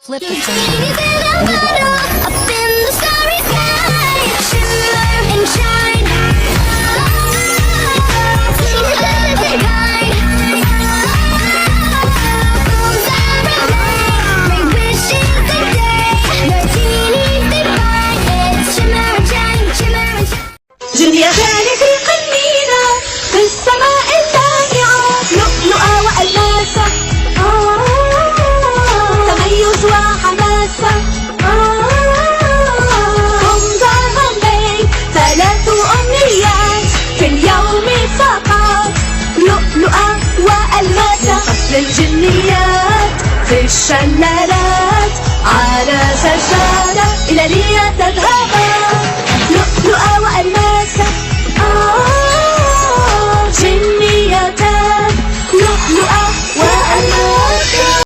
Flip the phone and you'll become Up in the starry sky, shimmer and shine. Make wishes a day, your genies divine. It's shimmer and shine, shimmer and shine. جنية غالي في قنينة في السماء اللامعة، لؤلؤة وألماسة، تميز وحماسة. هم ثلاث أمنيات في اليوم فقط، لؤلؤة وألماسة. فصل الجنيات في الشلالات على سجادة إلى ليا تذهبا.